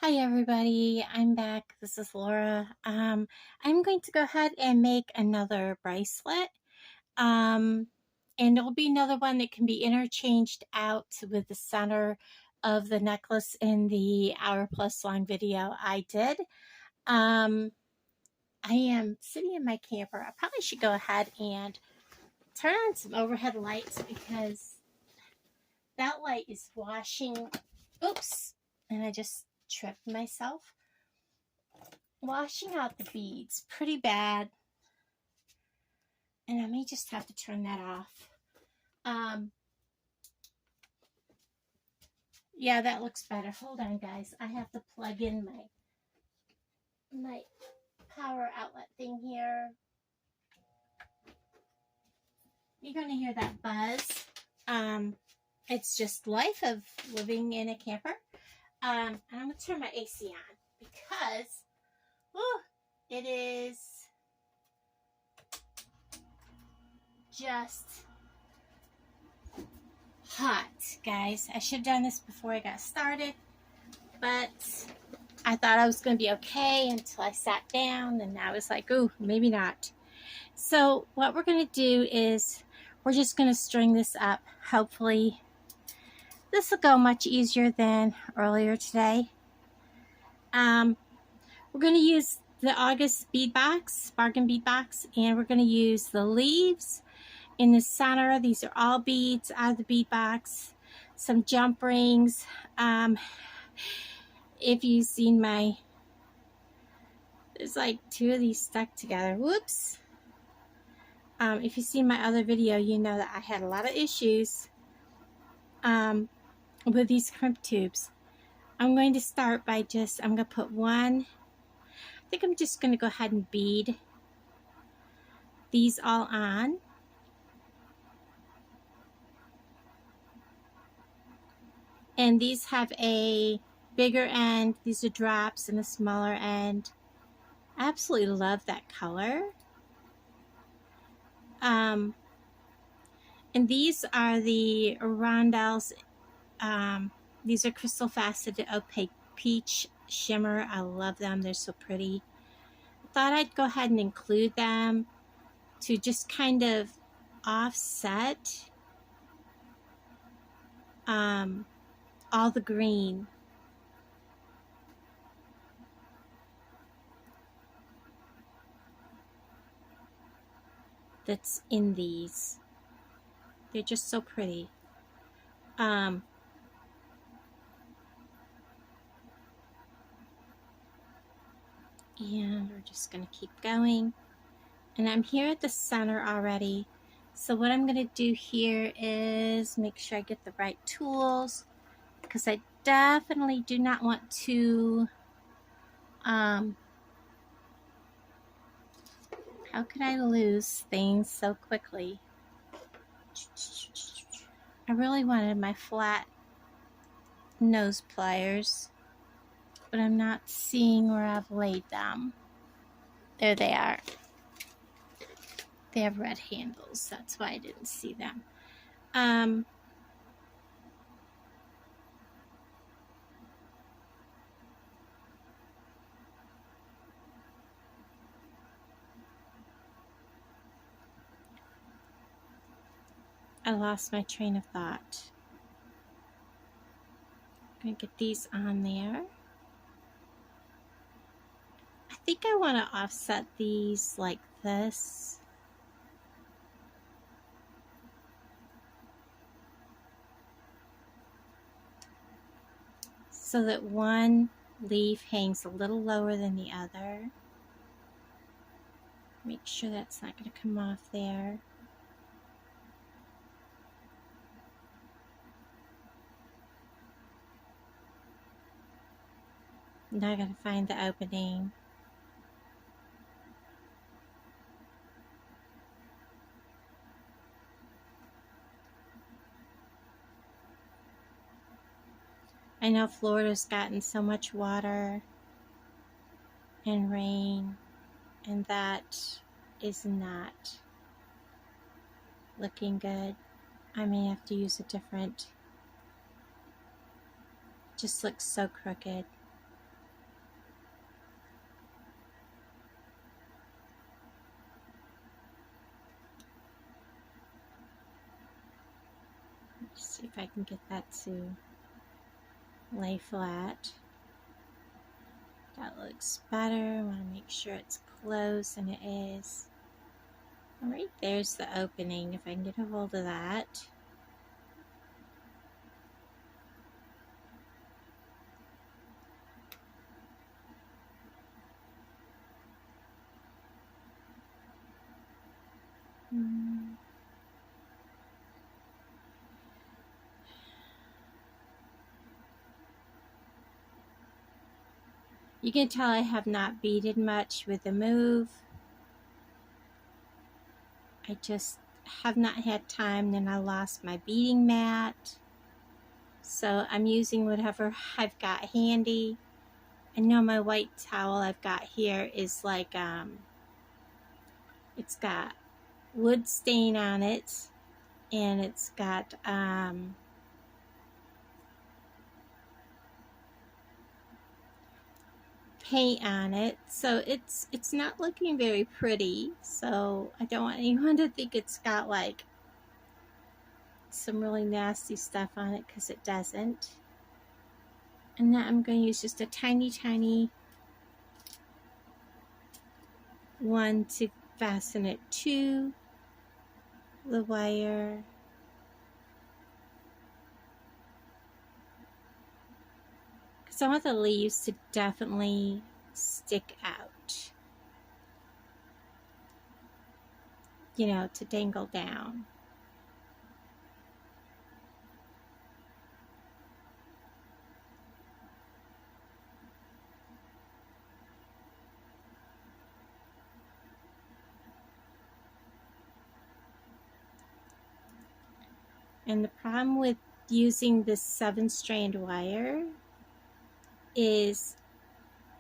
Hi everybody, I'm back. This is Laura. I'm going to go ahead and make another bracelet. And it'll be another one that can be interchanged out with the center of the necklace in the hour plus long video I did. I am sitting in my camper. I probably should go ahead and turn on some overhead lights because that light is washing. Oops, and I just tripped myself. Washing out the beads pretty bad, and I may just have to turn that off. Yeah, that looks better. Hold on, guys. I have to plug in my power outlet thing here. You're going to hear that buzz. It's just life of living in a camper. And I'm going to turn my AC on because it is just hot, guys. I should have done this before I got started, but I thought I was going to be okay until I sat down, and I was like, ooh, maybe not. So what we're going to do is we're just going to string this up. Hopefully this will go much easier than earlier today. We're going to use the August bead box, Bargain Bead Box, and we're going to use the leaves in the center. These are all beads out of the bead box. Some jump rings. If you've seen there's like two of these stuck together. Whoops. If you've seen my other video, you know that I had a lot of issues with these crimp tubes. I'm going to start by I'm going to put one. I think I'm just going to go ahead and bead these all on. And these have a bigger end. These are drops, and a smaller end. I absolutely love that color. And these are the rondelles. These are crystal faceted opaque peach shimmer. I love them. They're so pretty. I thought I'd go ahead and include them to just kind of offset all the green. That's in these. They're just so pretty. And we're just going to keep going. And I'm here at the center already. So what I'm going to do here is make sure I get the right tools, because I definitely do not want to, how could I lose things so quickly? I really wanted my flat nose pliers, but I'm not seeing where I've laid them. There they are. They have red handles. That's why I didn't see them. I lost my train of thought. I'm going to get these on there. I think I want to offset these like this. So that one leaf hangs a little lower than the other. Make sure that's not going to come off there. Now I got to find the opening. I know Florida's gotten so much water and rain, and that is not looking good. I may have to use a different. Just looks so crooked. if I can get that to lay flat. That looks better. I want to make sure it's close, and it is. All right, there's the opening, if I can get a hold of that. You can tell I have not beaded much with the move. I just have not had time. Then I lost my beading mat. So I'm using whatever I've got handy. I know my white towel I've got here is like, it's got wood stain on it. And it's got, paint on it, so it's not looking very pretty. So I don't want anyone to think it's got like some really nasty stuff on it, because it doesn't. And now I'm going to use just a tiny one to fasten it to the wire. Because I want the leaves to definitely stick out, you know, to dangle down. And the problem with using this 7-strand wire is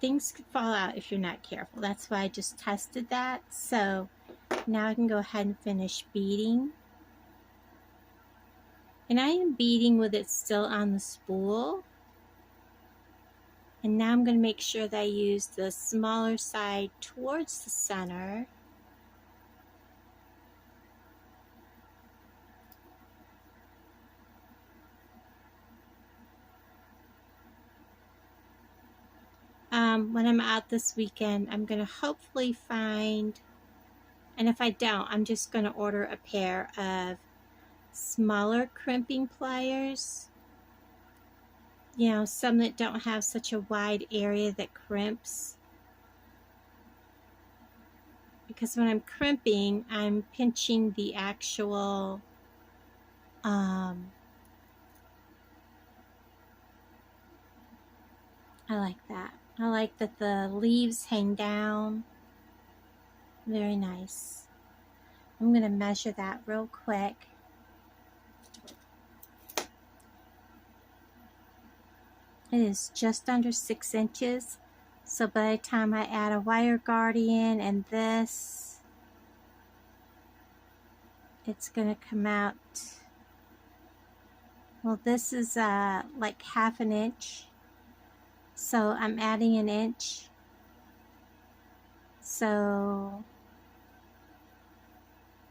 things could fall out if you're not careful. That's why I just tested that. So now I can go ahead and finish beading. And I am beading with it still on the spool. And now I'm going to make sure that I use the smaller side towards the center. When I'm out this weekend, I'm going to hopefully find, and if I don't, I'm just going to order a pair of smaller crimping pliers. You know, some that don't have such a wide area that crimps. Because when I'm crimping, I'm pinching the actual I like that. I like that the leaves hang down. Very nice. I'm going to measure that real quick. It is just under 6 inches. So by the time I add a wire guardian and this, it's going to come out. Well, this is like 1/2 inch. So I'm adding 1 inch. So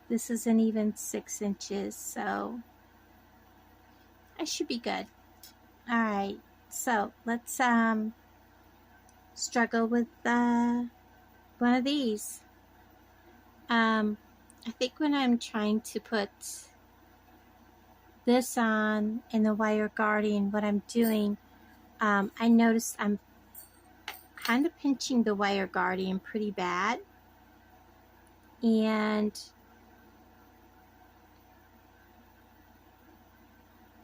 this is an even 6 inches. So I should be good. All right. So let's struggle with one of these. I think when I'm trying to put this on in the wire guardian, what I'm doing, I notice I'm kind of pinching the wire guardian pretty bad, and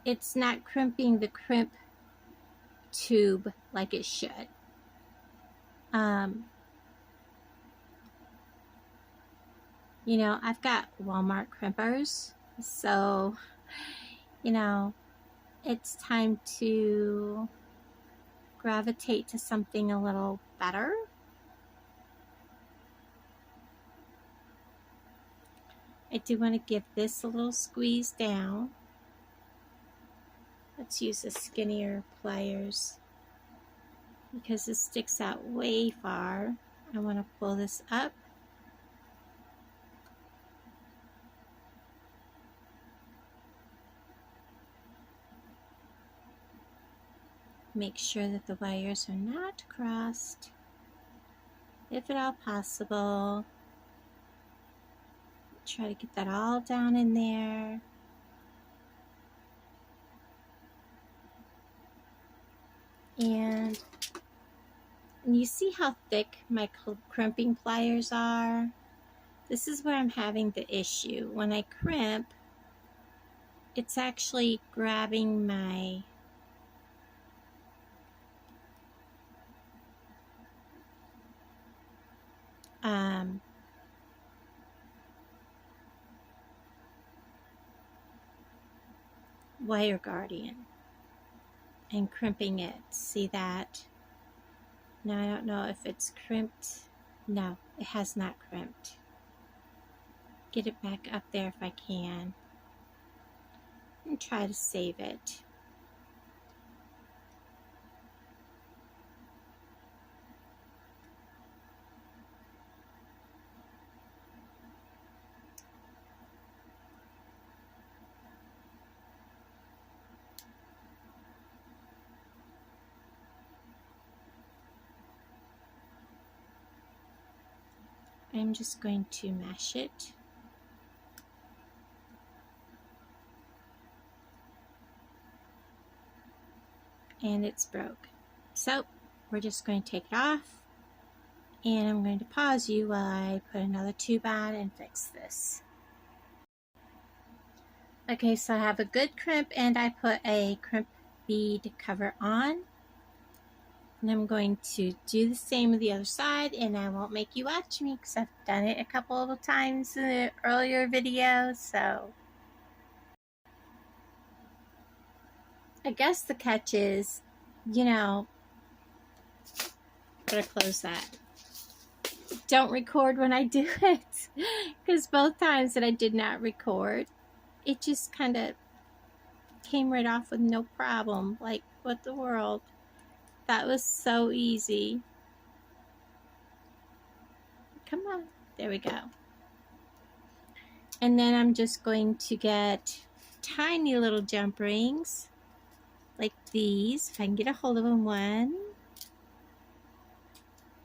it's not crimping the crimp tube like it should. You know, I've got Walmart crimpers, so, you know, it's time to gravitate to something a little better. I do want to give this a little squeeze down. Let's use the skinnier pliers because this sticks out way far. I want to pull this up. Make sure that the wires are not crossed, if at all possible. Try to get that all down in there. And you see how thick my crimping pliers are? This is where I'm having the issue. When I crimp, it's actually grabbing my wire guardian and crimping it. See that? Now I don't know if it's crimped. No, it has not crimped. Get it back up there if I can and try to save it. I'm just going to mesh it. And it's broke. So we're just going to take it off, and I'm going to pause you while I put another tube on and fix this. Okay, so I have a good crimp and I put a crimp bead cover on. And I'm going to do the same with the other side, and I won't make you watch me because I've done it a couple of times in the earlier video. So I guess the catch is, you know, better close that. Don't record when I do it, because both times that I did not record, it just kind of came right off with no problem. Like, what the world? That was so easy. Come on. There we go. And then I'm just going to get tiny little jump rings like these. If I can get a hold of them. 1.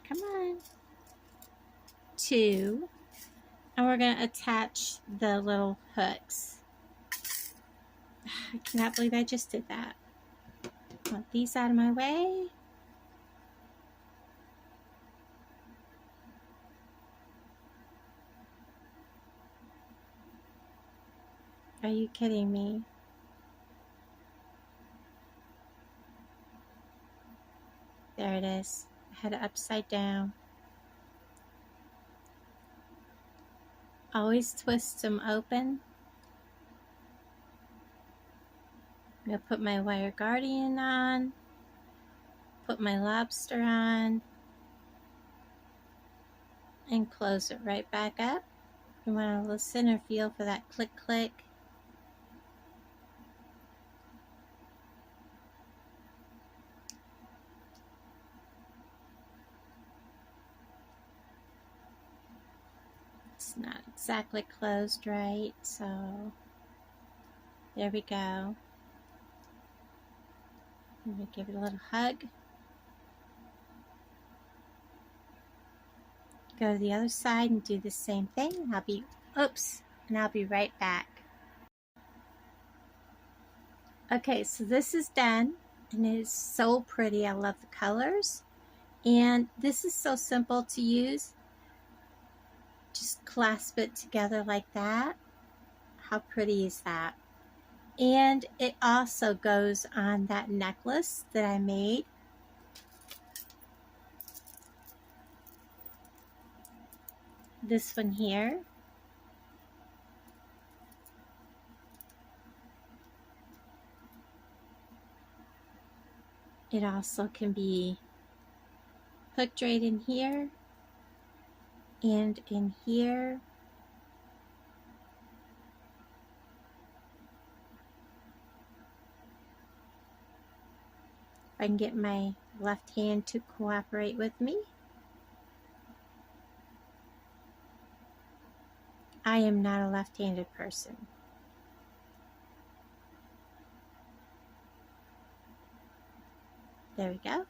Come on. 2. And we're going to attach the little hooks. I cannot believe I just did that. Want these out of my way. Are you kidding me? There it is. I had it upside down. Always twist them open. I'm going to put my wire guardian on. Put my lobster on. And close it right back up. You want to listen or feel for that click click. It's not exactly closed right, so there we go. I'm going to give it a little hug. Go to the other side and do the same thing. I'll be right back. Okay, so this is done, and it is so pretty. I love the colors, and this is so simple to use. Just clasp it together like that. How pretty is that? And it also goes on that necklace that I made. This one here. It also can be hooked right in here and in here. If I can get my left hand to cooperate with me. I am not a left-handed person. There we go.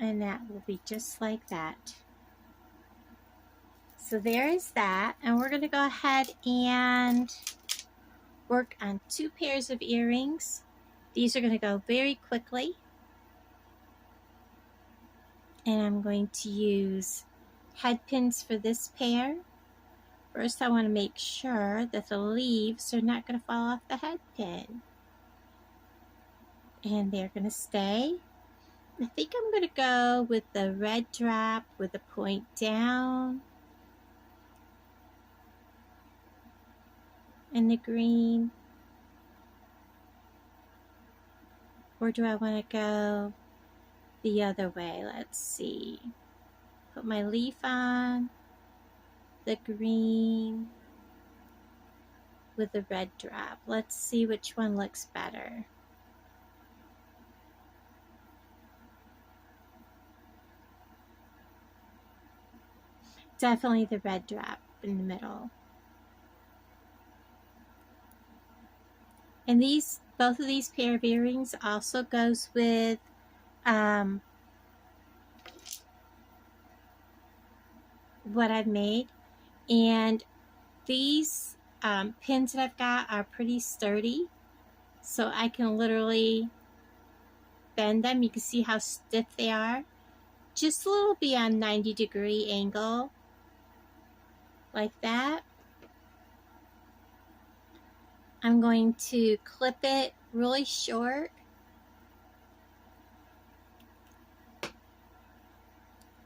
And that will be just like that. So there is that. And we're going to go ahead and work on 2 pairs of earrings. These are going to go very quickly. And I'm going to use head pins for this pair. First, I want to make sure that the leaves are not going to fall off the head pin. And they're going to stay. I think I'm going to go with the red drop with the point down and the green. Or do I want to go the other way? Let's see. Put my leaf on, the green with the red drop. Let's see which one looks better. Definitely the red drop in the middle. And both of these pair of earrings also goes with what I've made. And these pins that I've got are pretty sturdy. So I can literally bend them. You can see how stiff they are. Just a little beyond 90-degree angle. Like that. I'm going to clip it really short.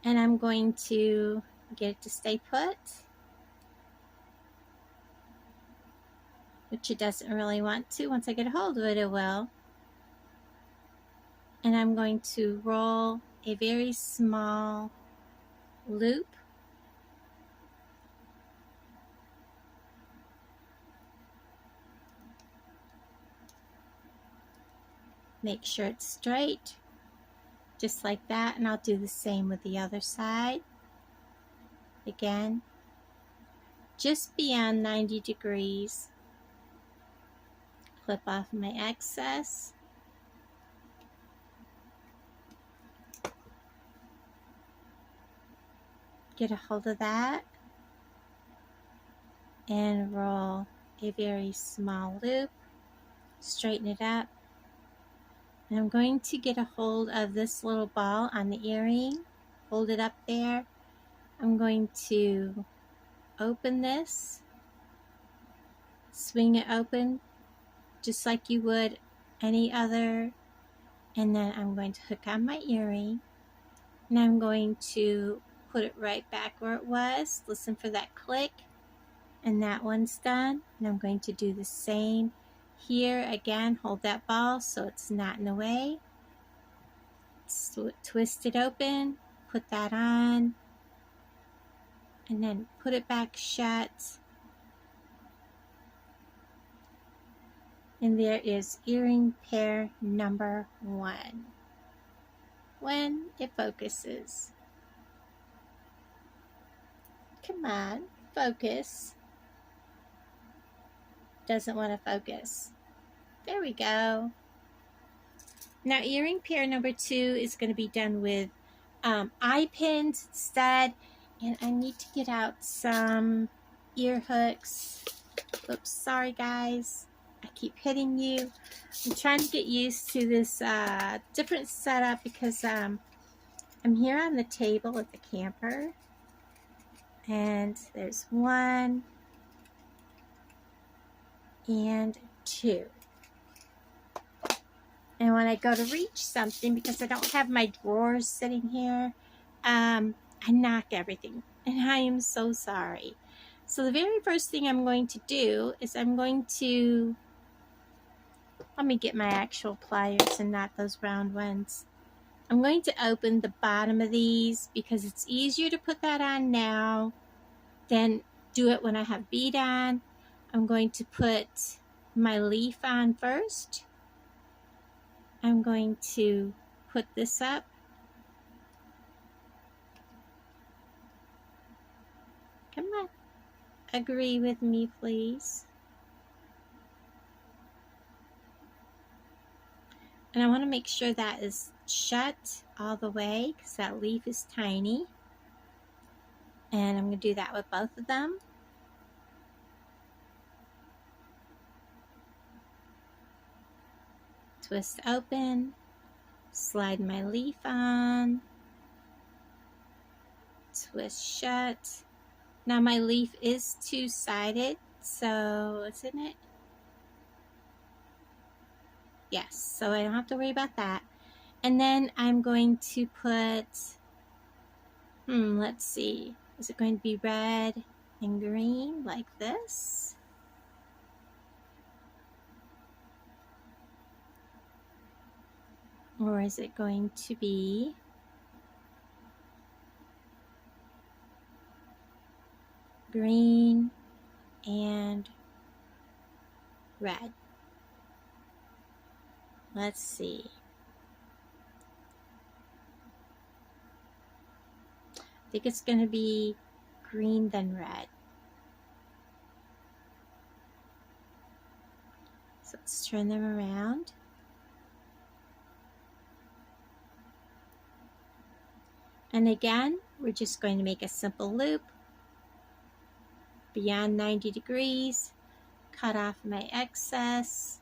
And I'm going to get it to stay put. Which it doesn't really want to. Once I get a hold of it, it will. And I'm going to roll a very small loop. Make sure it's straight, just like that, and I'll do the same with the other side. Again, just beyond 90 degrees. Clip off my excess. Get a hold of that and roll a very small loop. Straighten it up. And I'm going to get a hold of this little ball on the earring. Hold it up there. I'm going to open this. Swing it open just like you would any other. And then I'm going to hook on my earring. And I'm going to put it right back where it was. Listen for that click. And that one's done. And I'm going to do the same here. Again, hold that ball so it's not in the way. Twist it open, put that on, and then put it back shut. And there is earring pair number 1. When it focuses. Come on, focus. Doesn't want to focus. There we go. Now earring pair number 2 is going to be done with eye pins instead. And I need to get out some ear hooks. Oops, sorry guys. I keep hitting you. I'm trying to get used to this different setup because I'm here on the table at the camper. And there's 1 and 2. And when I go to reach something, because I don't have my drawers sitting here, I knock everything. And I am so sorry. So the very first thing I'm going to do is I'm going to, let me get my actual pliers and not those round ones. I'm going to open the bottom of these because it's easier to put that on now than do it when I have bead on. I'm going to put my leaf on first. I'm going to put this up. Come on. Agree with me, please. And I want to make sure that is shut all the way because that leaf is tiny. And I'm going to do that with both of them. Twist open, slide my leaf on, twist shut. Now my leaf is two-sided, so isn't it? Yes, so I don't have to worry about that. And then I'm going to put, let's see, is it going to be red and green like this? Or is it going to be green and red? Let's see. I think it's going to be green then red. So let's turn them around. And again, we're just going to make a simple loop beyond 90 degrees, cut off my excess,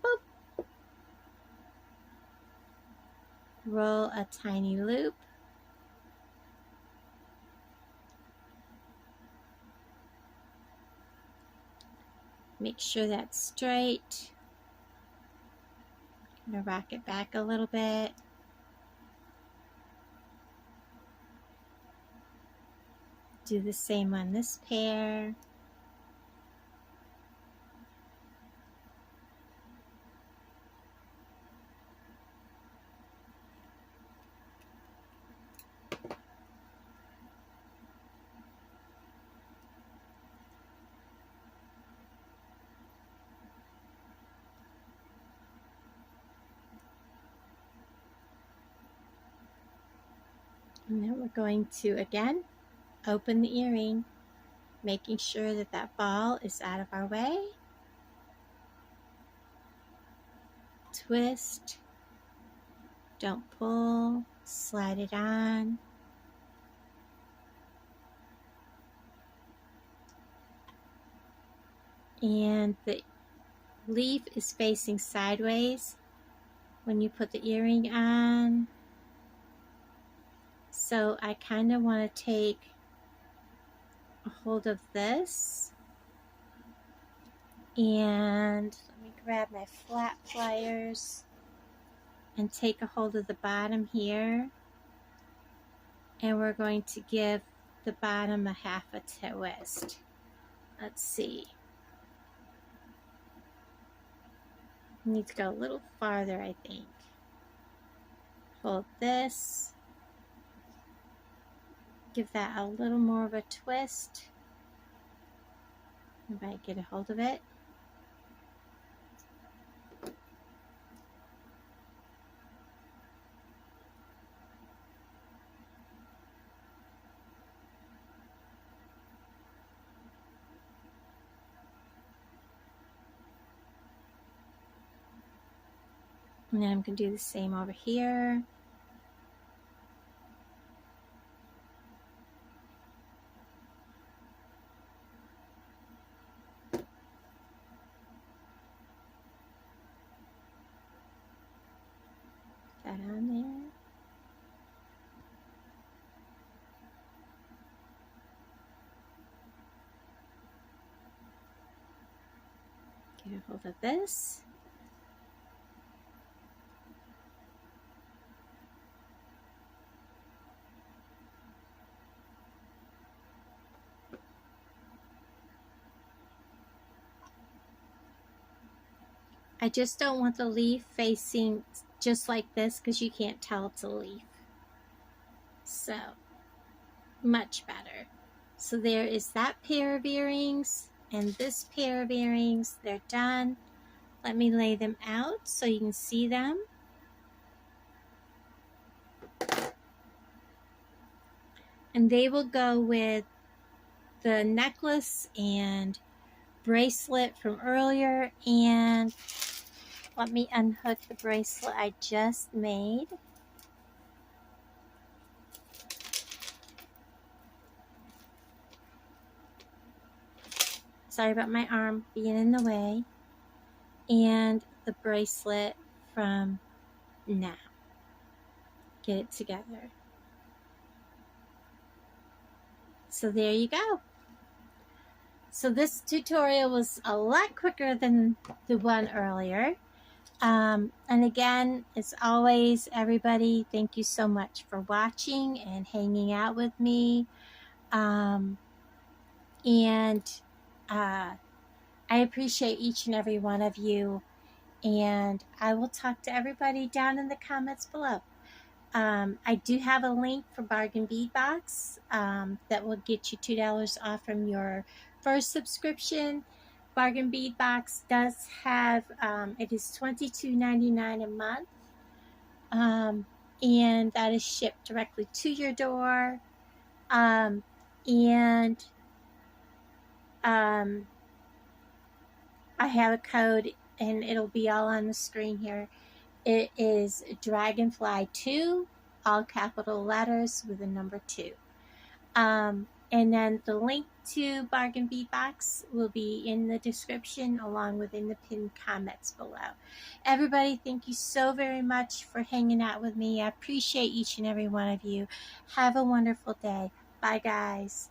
boop, roll a tiny loop, make sure that's straight. I'm going to rock it back a little bit. Do the same on this pair. And then we're going to, again, open the earring, making sure that that ball is out of our way. Twist, don't pull, slide it on. And the leaf is facing sideways when you put the earring on. So I kind of want to take a hold of this, and let me grab my flat pliers and take a hold of the bottom here, and we're going to give the bottom a half a twist. Let's see. I need to go a little farther, I think. Hold this. Give that a little more of a twist. If I get a hold of it. And then I'm going to do the same over here. That on there. Get a hold of this. I just don't want the leaf facing just like this because you can't tell it's a leaf. So, much better. So there is that pair of earrings and this pair of earrings. They're done. Let me lay them out so you can see them. And they will go with the necklace and bracelet from earlier, and let me unhook the bracelet I just made. Sorry about my arm being in the way. And the bracelet from now. Get it together. So there you go. So this tutorial was a lot quicker than the one earlier. And again, as always, everybody, thank you so much for watching and hanging out with me. I appreciate each and every one of you. And I will talk to everybody down in the comments below. I do have a link for Bargain Bead Box that will get you $2 off from your first subscription. Bargain Bead Box does have, it is $22.99 a month, and that is shipped directly to your door. I have a code, and it'll be all on the screen here. It is Dragonfly2, all capital letters with a number 2. And then the link to Bargain Bead Box will be in the description along with in the pinned comments below. Everybody, thank you so very much for hanging out with me. I appreciate each and every one of you. Have a wonderful day. Bye, guys.